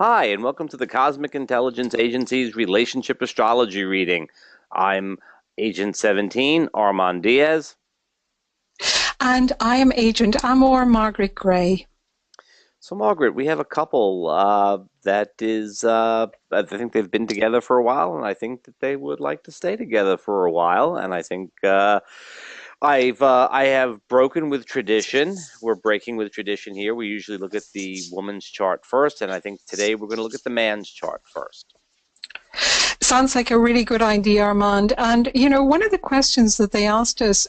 Hi, and welcome to the Cosmic Intelligence Agency's Relationship Astrology reading. I'm Agent 17, Armand Diaz. And I am Agent Amor Margaret Gray. So, Margaret, we have a couple I think they've been together for a while, and I think that they would like to stay together for a while. And I think I have broken with tradition. We're breaking with tradition here. We usually look at the woman's chart first, and I think today we're going to look at the man's chart first. Sounds like a really good idea, Armand. And, one of the questions that they asked us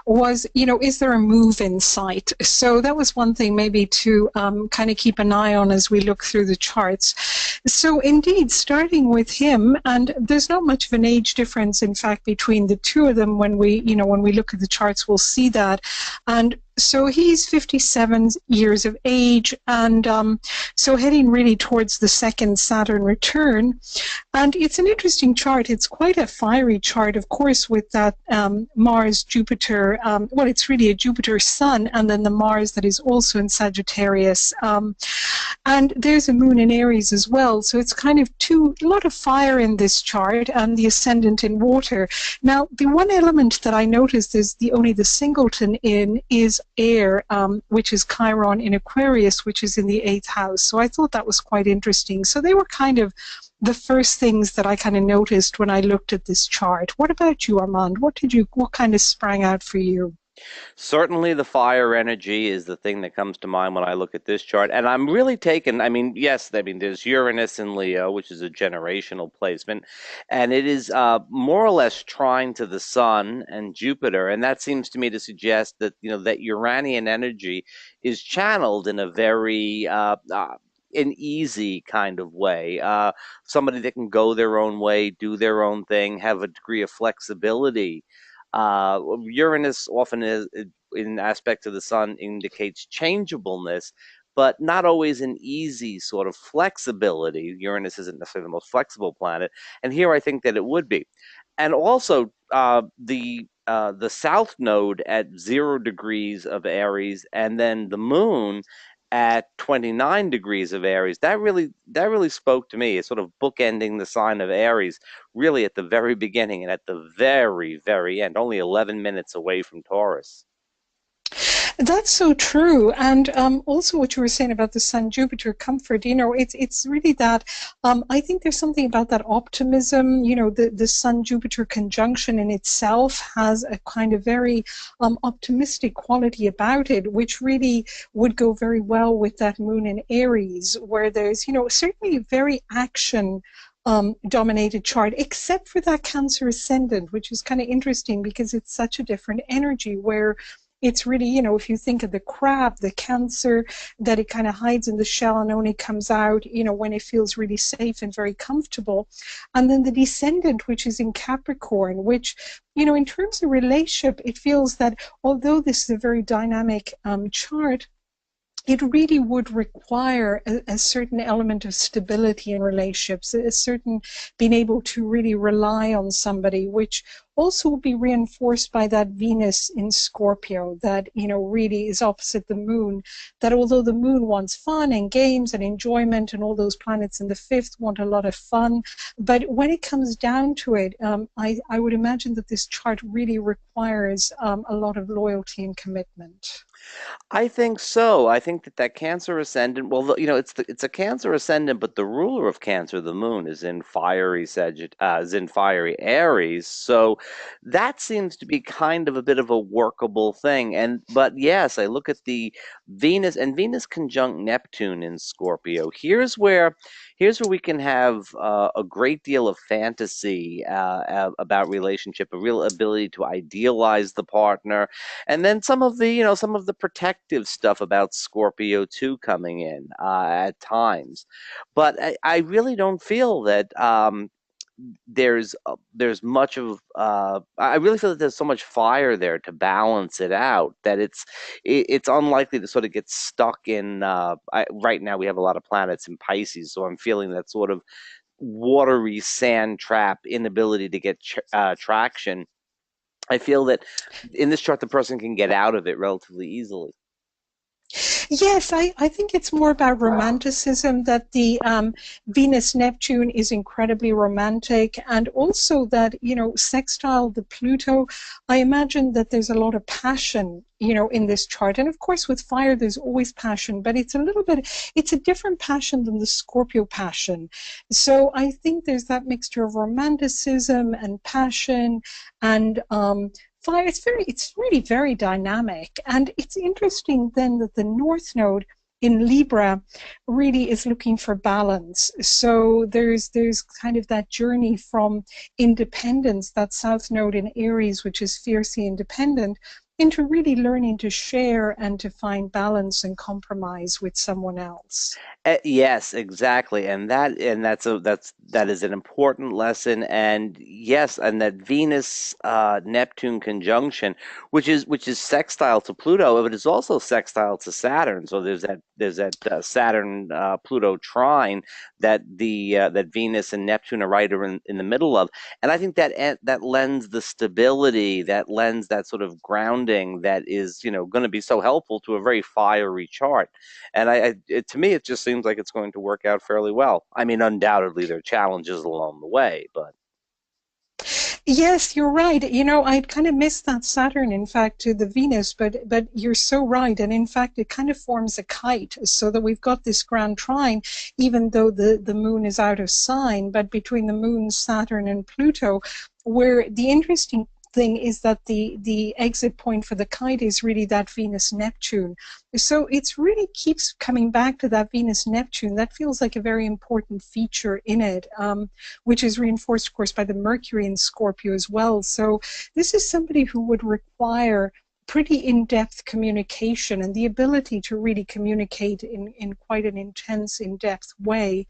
was, is there a move in sight? So that was one thing maybe to kind of keep an eye on as we look through the charts. So indeed, starting with him, and there's not much of an age difference, in fact, between the two of them. When we look at the charts, we'll see that. And so he's 57 years of age, and so heading really towards the second Saturn return. And it's an interesting chart. It's quite a fiery chart, of course, with that Mars, Jupiter. Well, it's really a Jupiter Sun, and then the Mars that is also in Sagittarius. And there's a moon in Aries as well. So it's kind of a lot of fire in this chart, and the ascendant in water. Now, the one element that I noticed is only the singleton in is air, which is Chiron in Aquarius, which is in the 8th house. So I thought that was quite interesting. So they were kind of the first things that I kind of noticed when I looked at this chart. What about you, Armand? What kind of sprang out for you? Certainly, the fire energy is the thing that comes to mind when I look at this chart. And I'm really taken, yes, there's Uranus in Leo, which is a generational placement, and it is more or less trine to the Sun and Jupiter. And that seems to me to suggest that, that Uranian energy is channeled in a very an easy kind of way. Somebody that can go their own way, do their own thing, have a degree of flexibility. Uranus often is, in aspect of the sun, indicates changeableness, but not always an easy sort of flexibility. Uranus isn't necessarily the most flexible planet, and here I think that it would be. And also, the south node at 0 degrees of Aries, and then the moon at 29 degrees of Aries. That really spoke to me. It's sort of bookending the sign of Aries, really at the very beginning and at the very, very end, only 11 minutes away from Taurus. That's so true. And also what you were saying about the Sun Jupiter comfort, it's really that I think there's something about that optimism. The Sun Jupiter conjunction in itself has a kind of very optimistic quality about it, which really would go very well with that moon in Aries, where there's, certainly very action dominated chart, except for that Cancer ascendant, which is kind of interesting because it's such a different energy where it's really, if you think of the crab, the Cancer, that it kind of hides in the shell and only comes out, when it feels really safe and very comfortable. And then the descendant, which is in Capricorn, which, in terms of relationship, it feels that although this is a very dynamic chart, it really would require a certain element of stability in relationships, a certain being able to really rely on somebody, which also will be reinforced by that Venus in Scorpio that, really is opposite the moon, that although the moon wants fun and games and enjoyment, and all those planets in the fifth want a lot of fun, but when it comes down to it, I would imagine that this chart really requires a lot of loyalty and commitment. I think so. I think that Cancer ascendant, well, it's a Cancer ascendant, but the ruler of Cancer, the moon, is in fiery Aries. So that seems to be kind of a bit of a workable thing. But yes, I look at the Venus and Venus conjunct Neptune in Scorpio. Here's where we can have a great deal of fantasy about relationship, a real ability to idealize the partner, and then some of the protective stuff about Scorpio too coming in at times. But I really don't feel that there's much of I really feel that there's so much fire there to balance it out that it's unlikely to sort of get stuck in. Right now we have a lot of planets in Pisces, so I'm feeling that sort of watery sand trap inability to get traction. I feel that in this chart, the person can get out of it relatively easily. Yes, I think it's more about romanticism that the Venus Neptune is incredibly romantic, and also that, sextile the Pluto. I imagine that there's a lot of passion, in this chart. And of course, with fire, there's always passion, but it's a different passion than the Scorpio passion. So I think there's that mixture of romanticism and passion and fire. It's really very dynamic. And it's interesting then that the North Node in Libra really is looking for balance. So there's kind of that journey from independence, that South Node in Aries, which is fiercely independent, into really learning to share and to find balance and compromise with someone else. Yes, exactly, that is an important lesson, and yes, and that Venus Neptune conjunction, which is sextile to Pluto, but it's also sextile to Saturn. So there's that Saturn Pluto trine that Venus and Neptune are right in the middle of, and I think that lends the stability, that lends that sort of grounding that is going to be so helpful to a very fiery chart. And to me, it just seems like it's going to work out fairly well. I mean, undoubtedly there are challenges along the way, but Yes, you're right. I'd kind of missed that Saturn, in fact, to the Venus, but you're so right. And in fact, it kind of forms a kite, so that we've got this grand trine, even though the moon is out of sign, but between the moon, Saturn, and Pluto, where the interesting thing is that the exit point for the kite is really that Venus Neptune. So it's really keeps coming back to that Venus Neptune. That feels like a very important feature in it. Which is reinforced, of course, by the Mercury in Scorpio as well. So this is somebody who would require pretty in-depth communication and the ability to really communicate in quite an intense, in-depth way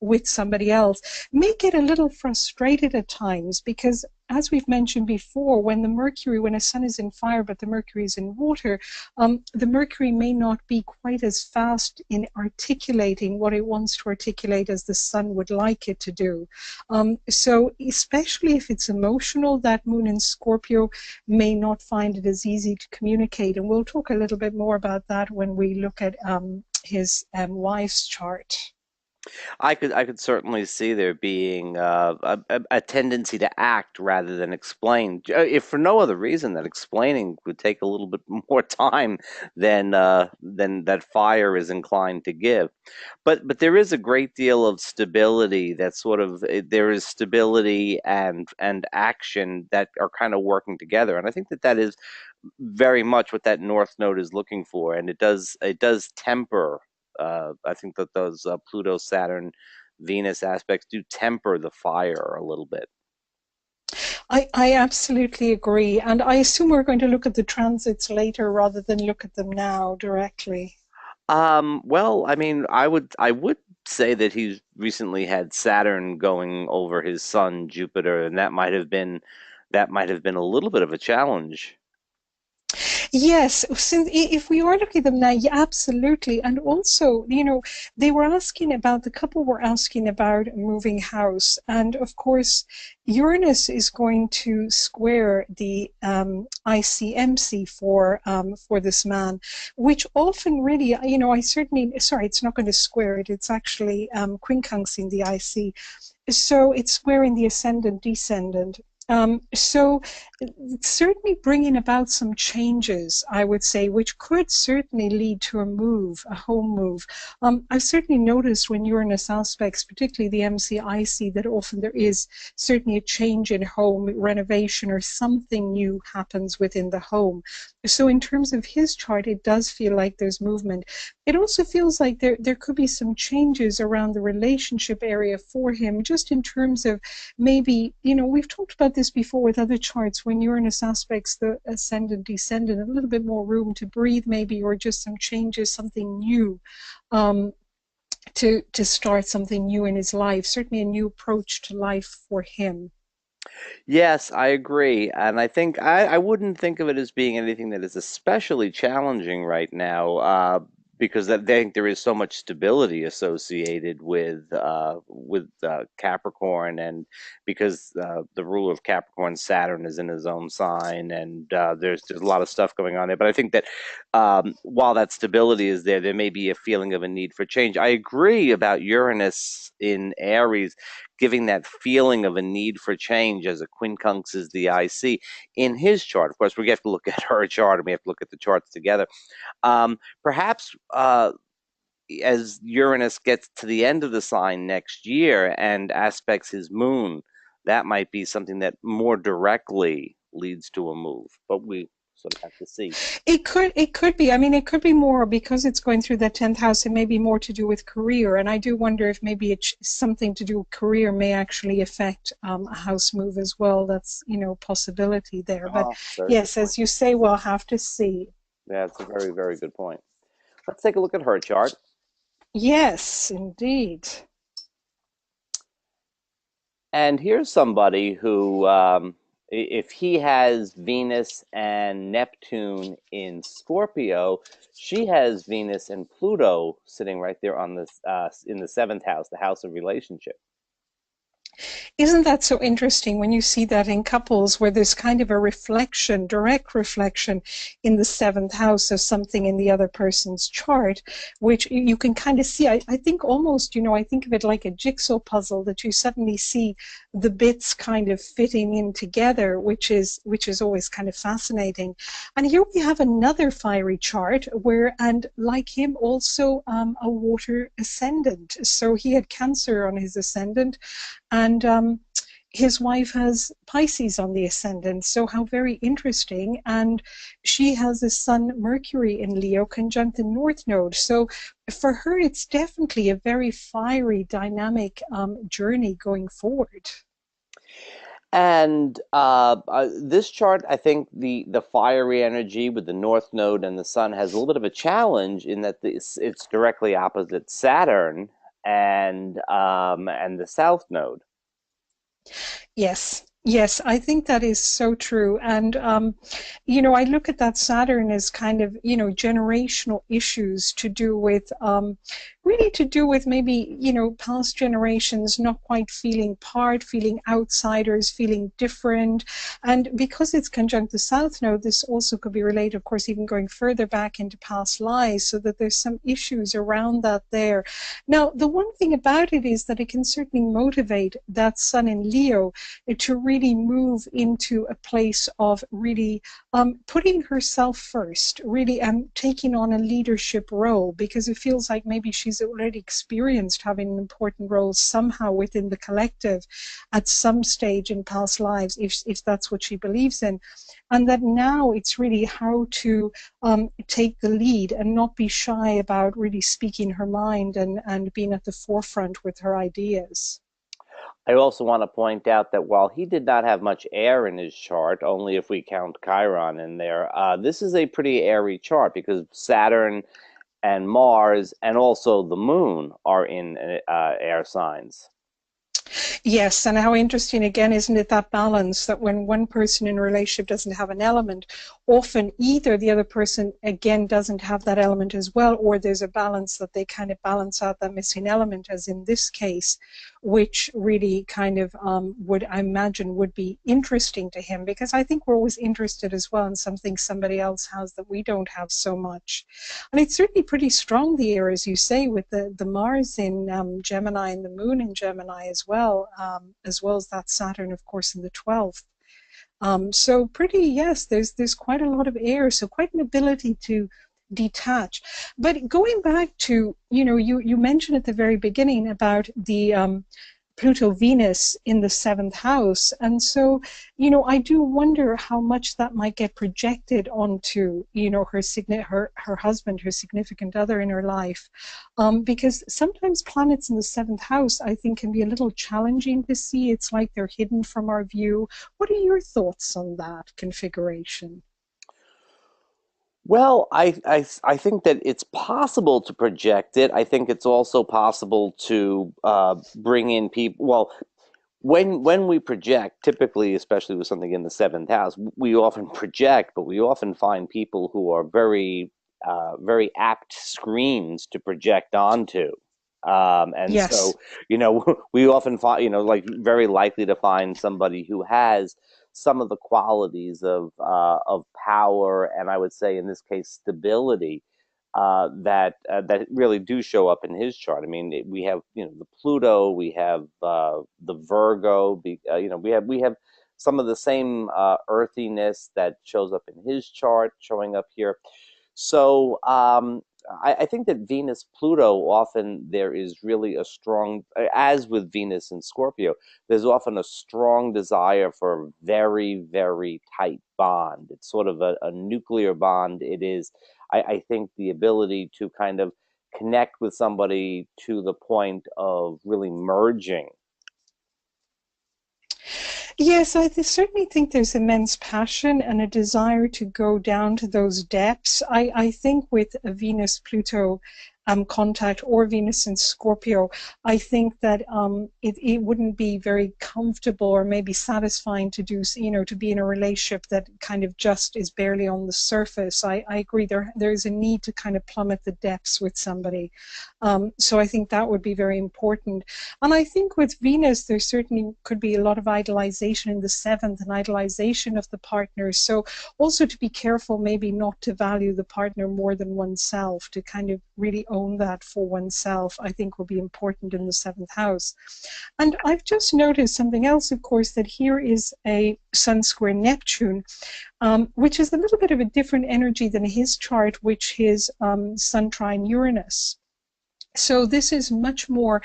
with somebody else. May get a little frustrated at times because, as we've mentioned before, when a sun is in fire but the Mercury is in water, the Mercury may not be quite as fast in articulating what it wants to articulate as the sun would like it to do. So especially if it's emotional, that moon in Scorpio may not find it as easy to communicate. And we'll talk a little bit more about that when we look at his wife's chart. I could certainly see there being a tendency to act rather than explain, if for no other reason that explaining would take a little bit more time than that fire is inclined to give. But there is a great deal of stability that sort of there is stability and action that are kind of working together, and I think that is very much what that North Node is looking for, and it does temper. I think that those Pluto, Saturn, Venus aspects do temper the fire a little bit. I absolutely agree. And I assume we're going to look at the transits later rather than look at them now directly. Well, I mean, I would say that he's recently had Saturn going over his sun Jupiter, and that might have been a little bit of a challenge. Yes, since if we are looking at them now, yeah, absolutely. And also, the couple were asking about a moving house. And of course, Uranus is going to square the ICMC for this man, which often really, sorry, it's not going to square it. It's actually quincunxing the IC. So it's squaring the ascendant, descendant. So certainly bringing about some changes, I would say, which could certainly lead to a home move. I've certainly noticed when Uranus aspects, particularly the MCIC, that often there is certainly a change in home renovation or something new happens within the home. So in terms of his chart, it does feel like there's movement. It also feels like there could be some changes around the relationship area for him, just in terms of maybe, we've talked about this before with other charts when Uranus aspects the ascendant, descendant, a little bit more room to breathe, maybe, or just some changes, something new, um, to start something new in his life. Certainly a new approach to life for him. Yes, I agree. And I think I wouldn't think of it as being anything that is especially challenging right now. because I think there is so much stability associated with Capricorn, and because the ruler of Capricorn, Saturn, is in his own sign, and there's a lot of stuff going on there. But I think that while that stability is there, there may be a feeling of a need for change. I agree about Uranus in Aries, giving that feeling of a need for change, as a quincunx is the IC in his chart. Of course, we have to look at her chart, and we have to look at the charts together. Perhaps as Uranus gets to the end of the sign next year and aspects his moon, that might be something that more directly leads to a move. But we sort of have to see. It could be. I mean, it could be more because it's going through the 10th house. It may be more to do with career. And I do wonder if maybe it's something to do with career may actually affect a house move as well. That's, a possibility there. But Oh, very good yes, point. as you say, we'll have to see. Yeah, it's a very, very good point. Let's take a look at her chart. Yes, indeed. And here's somebody who, if he has Venus and Neptune in Scorpio, she has Venus and Pluto sitting right there on this in the seventh house, the house of relationship. Isn't that so interesting when you see that in couples where there's kind of a reflection, direct reflection in the seventh house of something in the other person's chart, which you can kind of see. I think almost, I think of it like a jigsaw puzzle that you suddenly see the bits kind of fitting in together, which is always kind of fascinating. And here we have another fiery chart where, and like him, also a water ascendant. So he had Cancer on his ascendant, and his wife has Pisces on the ascendant. So, how very interesting. And she has a Sun Mercury in Leo conjunct the North Node. So, for her, it's definitely a very fiery, dynamic journey going forward. And this chart, I think the fiery energy with the North Node and the Sun has a little bit of a challenge in that it's directly opposite Saturn and the South Node. Yes, yes, I think that is so true. And, I look at that Saturn as kind of, generational issues to do with, really to do with maybe, past generations not quite feeling part, feeling outsiders, feeling different. And because it's conjunct the South Node, this also could be related, of course, even going further back into past lives, so that there's some issues around that there. Now, the one thing about it is that it can certainly motivate that Sun in Leo to really move into a place of really putting herself first, really taking on a leadership role, because it feels like maybe she's already experienced having an important role somehow within the collective at some stage in past lives, if that's what she believes in. And that now it's really how to take the lead and not be shy about really speaking her mind and being at the forefront with her ideas. I also want to point out that while he did not have much air in his chart, only if we count Chiron in there, this is a pretty airy chart because Saturn and Mars and also the Moon are in air signs. Yes, and how interesting again, isn't it, that balance that when one person in a relationship doesn't have an element, often either the other person again doesn't have that element as well, or there's a balance that they kind of balance out that missing element, as in this case, which really kind of would, I imagine, would be interesting to him, because I think we're always interested as well in something somebody else has that we don't have so much. And it's certainly pretty strong the year, as you say, with the Mars in Gemini and the Moon in Gemini as well as that Saturn, of course, in the 12th. So pretty, yes, there's quite a lot of air, so quite an ability to detach. But going back to, you mentioned at the very beginning about the Pluto Venus in the seventh house. And so, I do wonder how much that might get projected onto, her husband, her significant other in her life. Because sometimes planets in the seventh house, I think, can be a little challenging to see. It's like they're hidden from our view. What are your thoughts on that configuration? Well, I think that it's possible to project it. I think it's also possible to bring in people. Well, when we project, typically, especially with something in the seventh house, we often project, but we often find people who are very very apt screens to project onto. And Yes. so, we often find, like very likely to find somebody who has some of the qualities of power, and I would say in this case stability, that really do show up in his chart. I mean, we have the Pluto, we have the Virgo, we have some of the same earthiness that shows up in his chart showing up here. So I think that Venus Pluto, often there is really a strong, as with Venus and Scorpio, there's often a strong desire for a very, very tight bond. It's sort of a nuclear bond. It is, I think, the ability to kind of connect with somebody to the point of really merging. Yes, certainly think there's immense passion and a desire to go down to those depths. I think with a Venus Pluto contact or Venus in Scorpio, I think that it wouldn't be very comfortable or maybe satisfying to do, to be in a relationship that kind of just is barely on the surface. I agree there's a need to kind of plummet the depths with somebody. So I think that would be very important. And I think with Venus, there certainly could be a lot of idolization in the seventh and idolization of the partner. So also to be careful, maybe not to value the partner more than oneself, to kind of really own that for oneself, I think will be important in the seventh house. And I've just noticed something else, of course, that here is a Sun square Neptune, which is a little bit of a different energy than his chart, which is Sun trine Uranus. So this is much more,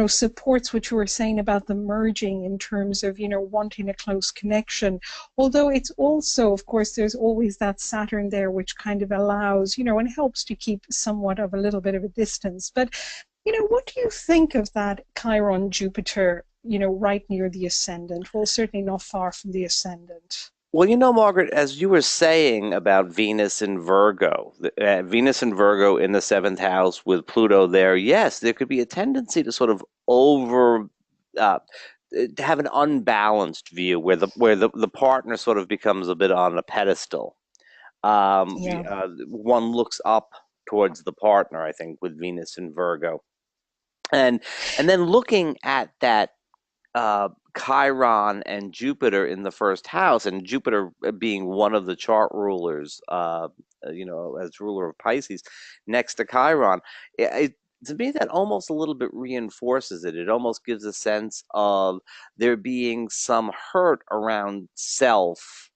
supports what you were saying about the merging in terms of, wanting a close connection. Although it's also, of course, there's always that Saturn there, which kind of allows, and helps to keep somewhat of a little bit of a distance. But, what do you think of that Chiron Jupiter, right near the ascendant? Well, certainly not far from the ascendant. Well, Margaret, as you were saying about Venus and Virgo, Venus and Virgo in the seventh house with Pluto there, yes, there could be a tendency to sort of uh, to have an unbalanced view where the partner sort of becomes a bit on a pedestal. Yeah. One looks up towards the partner, I think, with Venus and Virgo, and and then looking at that Chiron and Jupiter in the first house, and Jupiter being one of the chart rulers, as ruler of Pisces, next to Chiron, to me that almost a little bit reinforces it. It almost gives a sense of there being some hurt around self.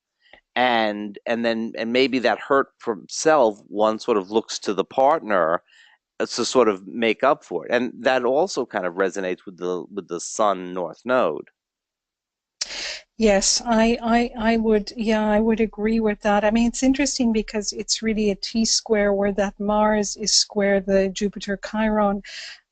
And maybe that hurt from self, one sort of looks to the partner to sort of make up for it, and that also kind of resonates with the Sun North Node. Yes, I would, yeah, I would agree with that. I mean, it's interesting because it's really a T square where that Mars is square the Jupiter Chiron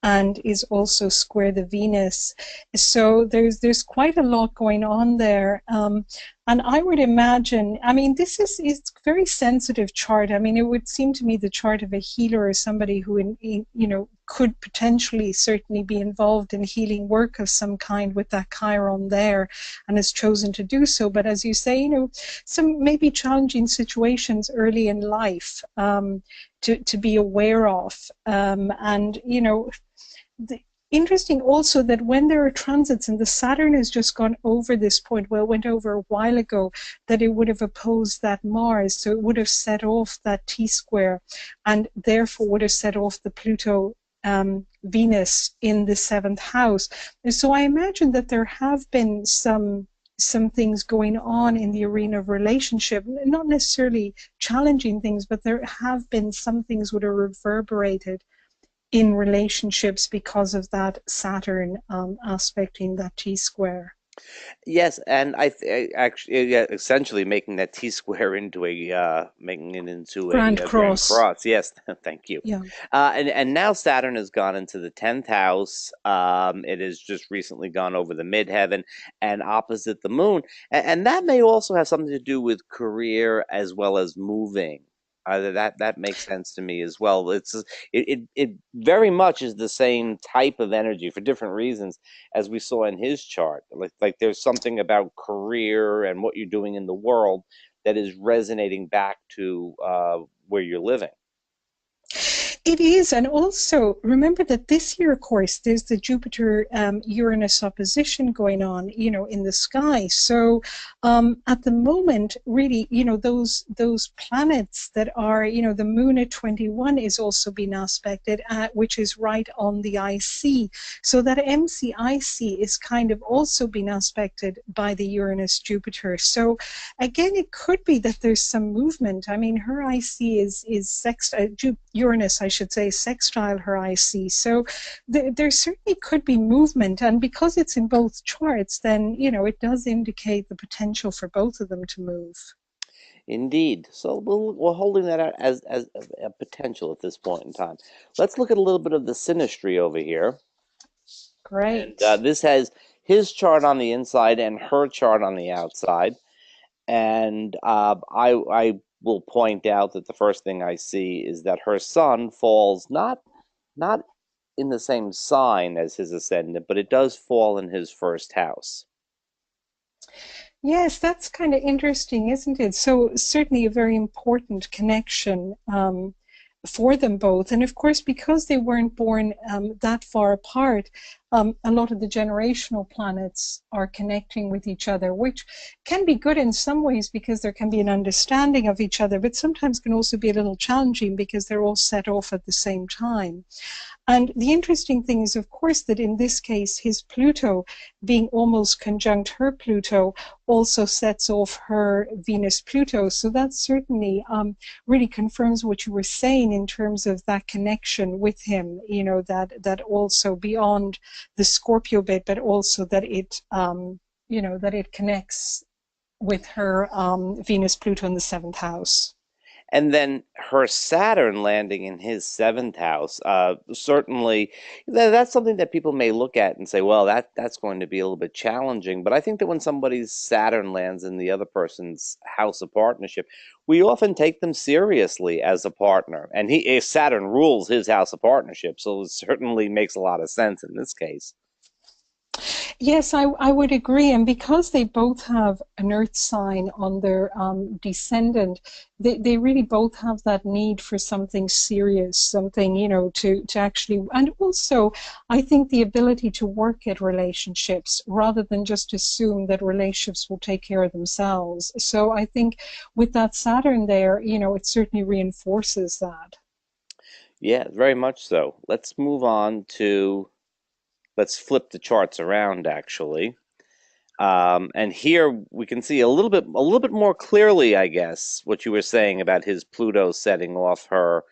and is also square the Venus. So there's quite a lot going on there. And I would imagine, I mean, this is it's very sensitive chart. I mean, it would seem to me the chart of a healer or somebody who, could potentially certainly be involved in healing work of some kind with that Chiron there and has chosen to do so. But as you say, some maybe challenging situations early in life to be aware of. And, the, interesting also that when there are transits and the Saturn has just gone over this point, well, it went over a while ago, that it would have opposed that Mars. So it would have set off that T square and therefore would have set off the Pluto Venus in the seventh house. And so I imagine that there have been some things going on in the arena of relationship, not necessarily challenging things, but there have been some things that are reverberated in relationships because of that Saturn aspect in that T square. Yes, and actually, yeah, essentially making that T square into making it into Grand a grand Cross. cross. Yes, thank you. Yeah. And now Saturn has gone into the 10th house. It has just recently gone over the midheaven and opposite the moon, and that may also have something to do with career as well as moving. That makes sense to me as well. It very much is the same type of energy for different reasons as we saw in his chart. Like there's something about career and what you're doing in the world that is resonating back to where you're living. It is. And also remember that this year, of course, there's the Jupiter Uranus opposition going on, in the sky. So at the moment, really, those planets that are, the moon at 21 is also being aspected, which is right on the IC. So that MCIC is kind of also being aspected by the Uranus Jupiter. So again, it could be that there's some movement. I mean, her IC is Uranus, I should say, sextile her IC. So there certainly could be movement, and because it's in both charts, then it does indicate the potential for both of them to move. Indeed. So we're holding that out as a potential at this point in time. Let's look at a little bit of the synastry over here. And Great. this has his chart on the inside and her chart on the outside. And I will point out that the first thing I see is that her sun falls not in the same sign as his ascendant, but it does fall in his first house. Yes, that's kind of interesting, isn't it? So certainly a very important connection for them both. And of course, because they weren't born that far apart, a lot of the generational planets are connecting with each other, which can be good in some ways because there can be an understanding of each other, but sometimes can also be a little challenging because they're all set off at the same time. And the interesting thing is, of course, that in this case, his Pluto being almost conjunct her Pluto also sets off her Venus Pluto. So that certainly really confirms what you were saying in terms of that connection with him, that also beyond the Scorpio bit, but also that it connects with her Venus Pluto in the seventh house. And then her Saturn landing in his seventh house, certainly that's something that people may look at and say, well, that's going to be a little bit challenging. But I think that when somebody's Saturn lands in the other person's house of partnership, we often take them seriously as a partner. And Saturn rules his house of partnership, so it certainly makes a lot of sense in this case. Yes, I would agree. And because they both have an earth sign on their descendant, they really both have that need for something serious, something, to actually, and also I think the ability to work at relationships rather than just assume that relationships will take care of themselves. So I think with that Saturn there, it certainly reinforces that. Yeah, very much so. Let's move on to, let's flip the charts around actually. And here we can see a little bit more clearly, I guess, what you were saying about his Pluto setting off her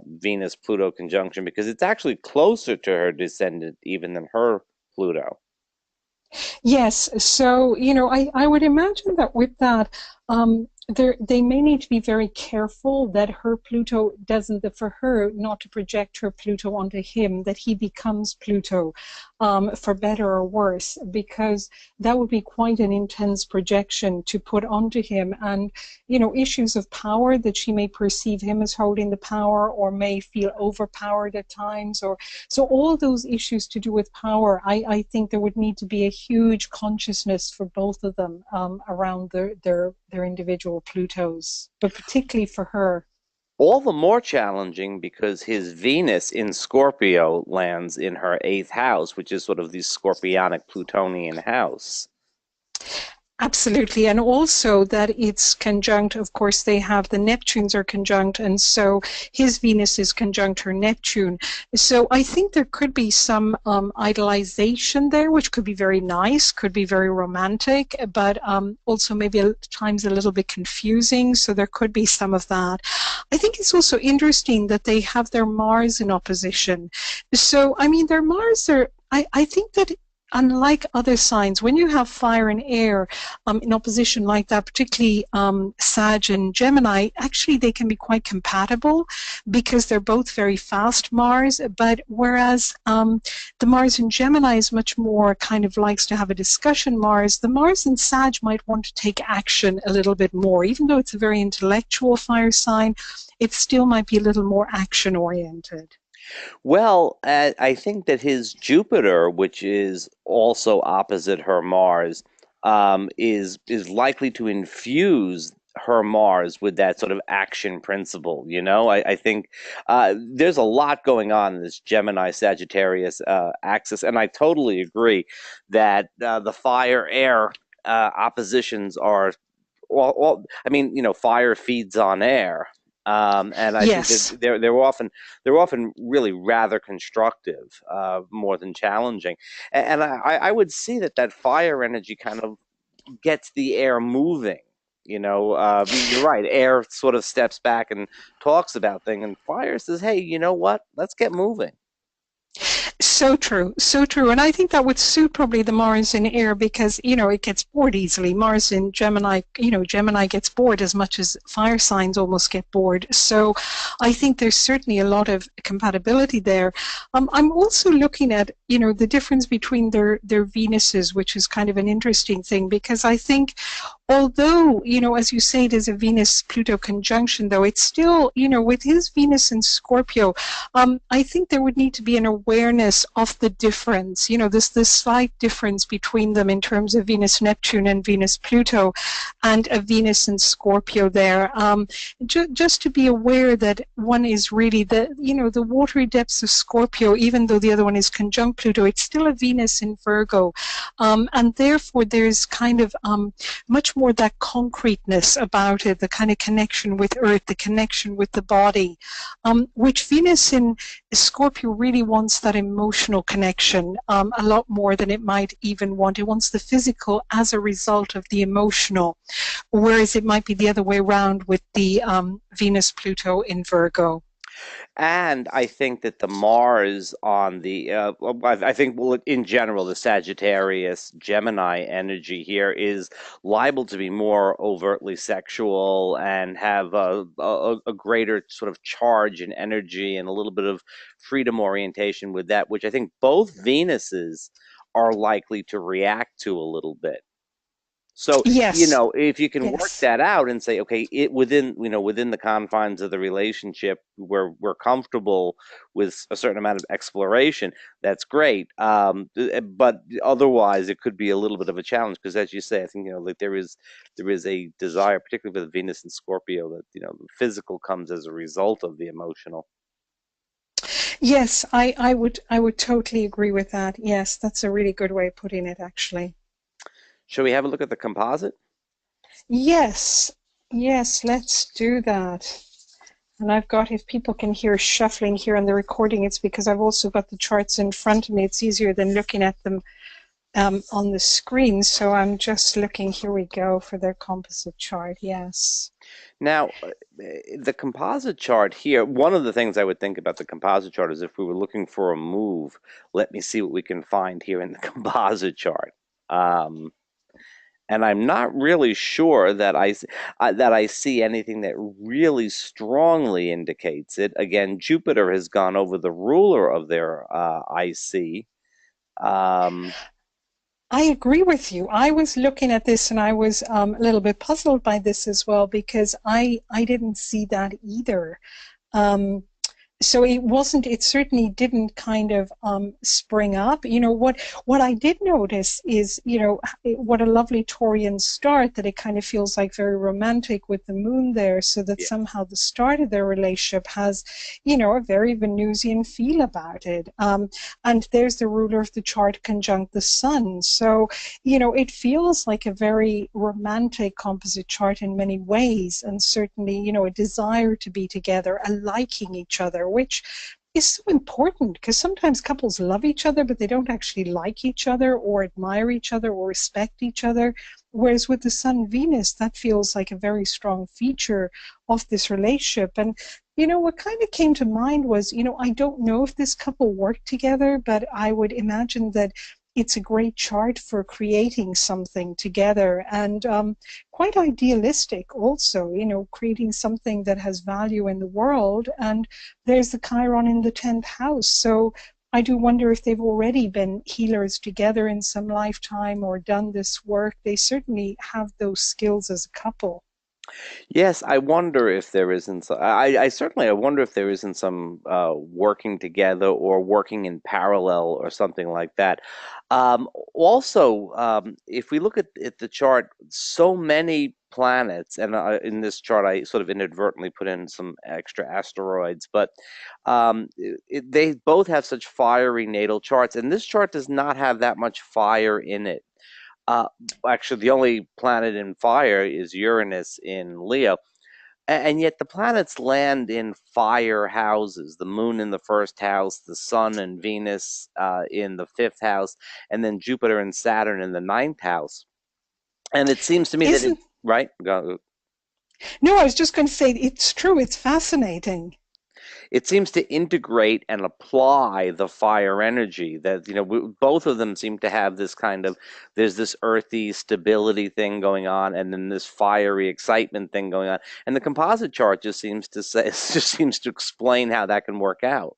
Venus Pluto conjunction, because it's actually closer to her descendant even than her Pluto. Yes, so I would imagine that with that, they may need to be very careful that her Pluto doesn't, that for her not to project her Pluto onto him, that he becomes Pluto, for better or worse, because that would be quite an intense projection to put onto him, and issues of power that she may perceive him as holding the power, or may feel overpowered at times, or so all those issues to do with power, I think there would need to be a huge consciousness for both of them around their individual Plutos, but particularly for her. All the more challenging because his Venus in Scorpio lands in her eighth house, which is sort of the scorpionic Plutonian house. Absolutely. And also that it's conjunct, of course, they have the Neptunes are conjunct. And so his Venus is conjunct her Neptune. So I think there could be some idolization there, which could be very nice, could be very romantic, but also maybe at times a little bit confusing. So there could be some of that. I think it's also interesting that they have their Mars in opposition. So, I mean, their Mars are, I think that unlike other signs, when you have fire and air in opposition like that, particularly Sag and Gemini, actually they can be quite compatible because they're both very fast Mars. But whereas the Mars in Gemini is much more kind of likes to have a discussion Mars, the Mars in Sag might want to take action a little bit more. Even though it's a very intellectual fire sign, it still might be a little more action oriented. Well, I think that his Jupiter, which is also opposite her Mars, is likely to infuse her Mars with that sort of action principle. I think there's a lot going on in this Gemini Sagittarius axis, and I totally agree that the fire air oppositions are I mean, fire feeds on air. And I think that Yes. they're often really rather constructive, more than challenging. And I would see that fire energy kind of gets the air moving. You're right. Air sort of steps back and talks about things, and fire says, "Hey, you know what? Let's get moving." So true, so true. And I think that would suit probably the Mars in air because, it gets bored easily. Mars in Gemini, Gemini gets bored as much as fire signs almost get bored. So I think there's certainly a lot of compatibility there. I'm also looking at, the difference between their Venuses, which is kind of an interesting thing because I think although, as you say, it is a Venus-Pluto conjunction, though, it's still, with his Venus in Scorpio, I think there would need to be an awareness of the difference, this slight difference between them in terms of Venus-Neptune and Venus-Pluto and a Venus in Scorpio there. Just to be aware that one is really the watery depths of Scorpio, even though the other one is conjunct Pluto, it's still a Venus in Virgo. And therefore, there's kind of much more that concreteness about it, the kind of connection with Earth, the connection with the body, which Venus in Scorpio really wants that emotional connection a lot more than it might even want. It wants the physical as a result of the emotional, whereas it might be the other way around with the Venus-Pluto in Virgo. And I think that the Mars on I think, well, in general, the Sagittarius Gemini energy here is liable to be more overtly sexual and have a greater sort of charge and energy and a little bit of freedom orientation with that, which I think both Venuses are likely to react to a little bit. So, Yes, if you can work yes. that out and say, okay, within the confines of the relationship where we're comfortable with a certain amount of exploration, that's great. But otherwise, it could be a little bit of a challenge because, as you say, I think, like there is a desire, particularly with Venus and Scorpio, that the physical comes as a result of the emotional. Yes, I would totally agree with that. Yes, that's a really good way of putting it, actually. Shall we have a look at the composite? Yes, yes, let's do that. And I've got, if people can hear shuffling here on the recording, it's because I've also got the charts in front of me. It's easier than looking at them on the screen. So I'm just looking, here we go, for their composite chart. Yes. Now, the composite chart here, one of the things I would think about the composite chart is if we were looking for a move, let me see what we can find here in the composite chart. Um, and I'm not really sure that I see anything that really strongly indicates it. Again, Jupiter has gone over the ruler of their IC. Um, I agree with you. I was looking at this and I was a little bit puzzled by this as well because I didn't see that either. Um, so it certainly didn't kind of spring up. What I did notice is, what a lovely Taurian start, that it kind of feels like very romantic with the moon there, so that yeah. somehow the start of their relationship has, a very Venusian feel about it. And there's the ruler of the chart conjunct the sun. So, it feels like a very romantic composite chart in many ways, and certainly, a desire to be together, a liking each other, which is so important because sometimes couples love each other, but they don't actually like each other or admire each other or respect each other. Whereas with the Sun Venus, that feels like a very strong feature of this relationship. And what kind of came to mind was, I don't know if this couple worked together, but I would imagine that it's a great chart for creating something together and quite idealistic also, creating something that has value in the world. And there's the Chiron in the 10th house. So I do wonder if they've already been healers together in some lifetime or done this work. They certainly have those skills as a couple. Yes, I wonder if there isn't. I wonder if there isn't some working together or working in parallel or something like that. Also, if we look at the chart, so many planets, and in this chart I sort of inadvertently put in some extra asteroids, but they both have such fiery natal charts, and this chart does not have that much fire in it. Uh, Actually, the only planet in fire is Uranus in Leo, and yet the planets land in fire houses. The moon in the first house, the sun and Venus in the fifth house, and then Jupiter and Saturn in the ninth house. And it seems to me that it, Isn't right? No, I was just going to say it's true. It's fascinating. It seems to integrate and apply the fire energy that, both of them seem to have this kind of, there's this earthy stability thing going on, and then this fiery excitement thing going on. And the composite chart just seems to say, just seems to explain how that can work out.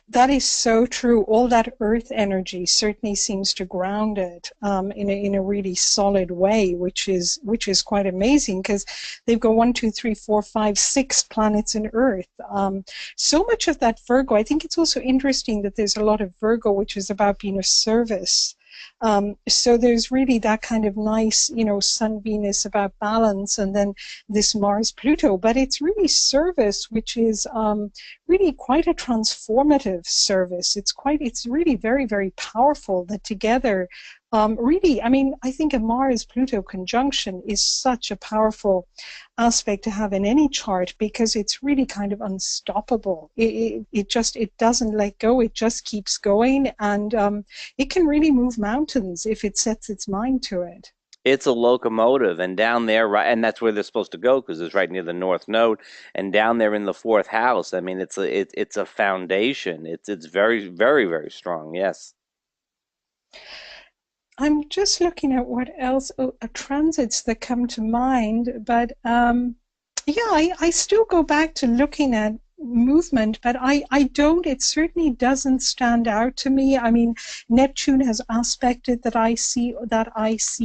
That is so true. All that earth energy certainly seems to ground it in a really solid way, which is quite amazing because they've got one, two, three, four, five, six planets in Earth. So much of that Virgo. I think it's also interesting that there's a lot of Virgo, which is about being of service. So there's really that kind of nice, Sun Venus about balance, and then this Mars Pluto. But it's really service, which is really quite a transformative service. It's really very, very powerful that together, really, I mean, I think a Mars Pluto conjunction is such a powerful aspect to have in any chart because it's really kind of unstoppable. It doesn't let go. It just keeps going, and it can really move mountains if it sets its mind to it. It's a locomotive, and down there, right, and that's where they're supposed to go because it's right near the North Node, and down there in the fourth house. I mean, it's a foundation. It's very, very, very strong. Yes. I'm just looking at what else, transits that come to mind, but yeah, I still go back to looking at movement, but I don't, it certainly doesn't stand out to me. I mean, Neptune has aspected that I see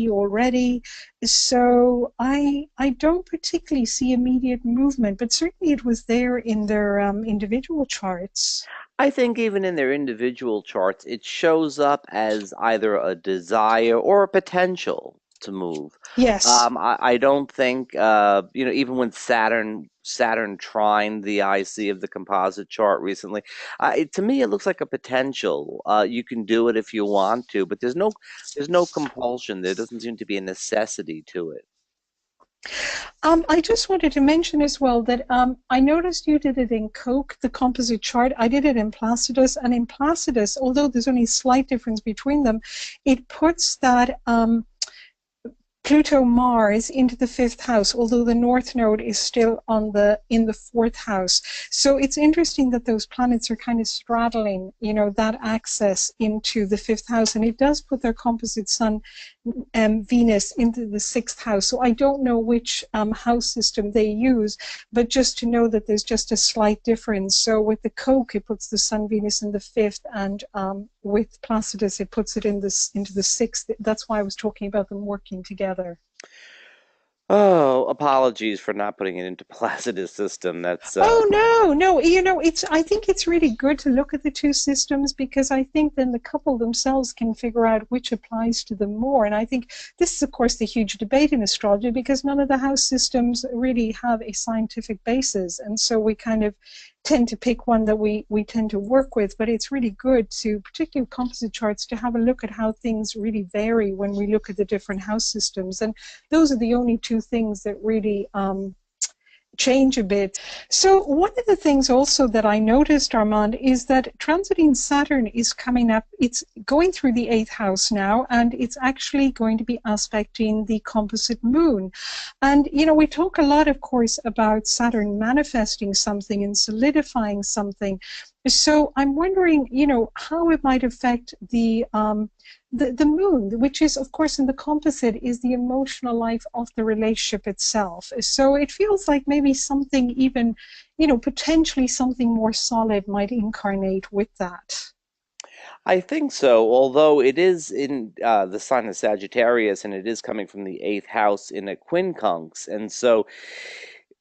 already. So I don't particularly see immediate movement, but certainly it was there in their individual charts. I think even in their individual charts, it shows up as either a desire or a potential to move. Yes. I don't think, even when Saturn trined the IC of the composite chart recently, to me it looks like a potential. You can do it if you want to, but there's no compulsion. There doesn't seem to be a necessity to it. I just wanted to mention as well that I noticed you did it in Coke, the composite chart. I did it in Placidus, and in Placidus, although there's only a slight difference between them, it puts that Pluto Mars into the fifth house, although the North Node is still in the fourth house. So it's interesting that those planets are kind of straddling, that access into the fifth house, and it does put their composite Sun Venus into the sixth house. So I don't know which house system they use, but just to know that there's just a slight difference. So with the Coke, it puts the Sun Venus in the fifth, and with Placidus, it puts it into the sixth. That's why I was talking about them working together. Oh, apologies for not putting it into Placidus system. That's Oh no, no, I think it's really good to look at the two systems because I think then the couple themselves can figure out which applies to them more. And I think this is, of course, the huge debate in astrology because none of the house systems really have a scientific basis. And so we kind of tend to pick one that we tend to work with, but it's really good to, particularly with composite charts, to have a look at how things really vary when we look at the different house systems. And those are the only two things that really change a bit. So one of the things also that I noticed, Armand, is that transiting Saturn is coming up. It's going through the eighth house now, and it's actually going to be aspecting the composite moon. And, we talk a lot, of course, about Saturn manifesting something and solidifying something. So I'm wondering, how it might affect the moon, which is, of course, in the composite, is the emotional life of the relationship itself. So it feels like maybe something even, potentially something more solid might incarnate with that. I think so, although it is in the sign of Sagittarius and it is coming from the eighth house in a quincunx. And so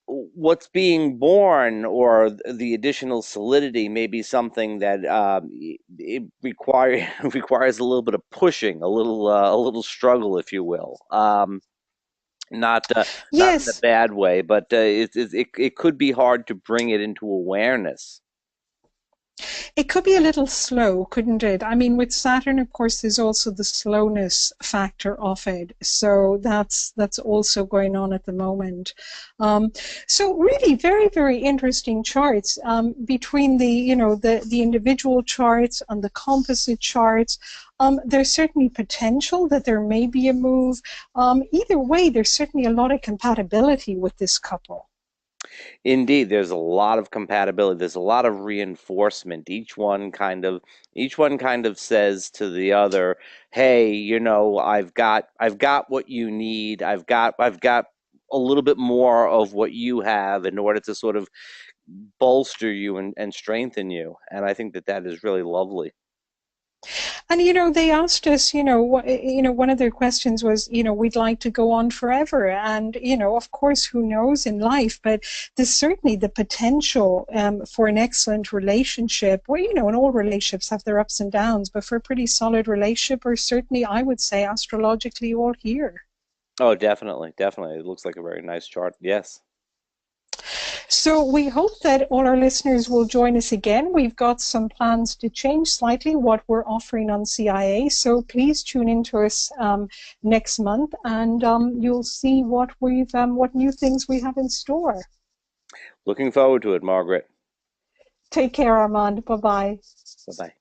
what's being born or the additional solidity may be something that it requires a little bit of pushing, a little struggle, if you will. Not in a Yes, bad way, but it could be hard to bring it into awareness. it could be a little slow, couldn't it? I mean, with Saturn, of course, there's also the slowness factor of it. So that's also going on at the moment. Um, so really very, very interesting charts between the individual charts and the composite charts. There's certainly potential that there may be a move. Either way, there's certainly a lot of compatibility with this couple. Indeed, there's a lot of compatibility. There's a lot of reinforcement. Each one kind of says to the other, "Hey, I've got what you need. I've got a little bit more of what you have in order to sort of bolster you and strengthen you." And I think that that is really lovely. And they asked us, one of their questions was, we'd like to go on forever. And of course, who knows in life, but there's certainly the potential for an excellent relationship. Well, and all relationships have their ups and downs, but for a pretty solid relationship, or certainly I would say astrologically all here. Oh, definitely, definitely. It looks like a very nice chart. Yes. So we hope that all our listeners will join us again. We've got some plans to change slightly what we're offering on CIA. So please tune in to us next month, and you'll see what new things we have in store. Looking forward to it, Margaret. Take care, Armand. Bye bye. Bye bye.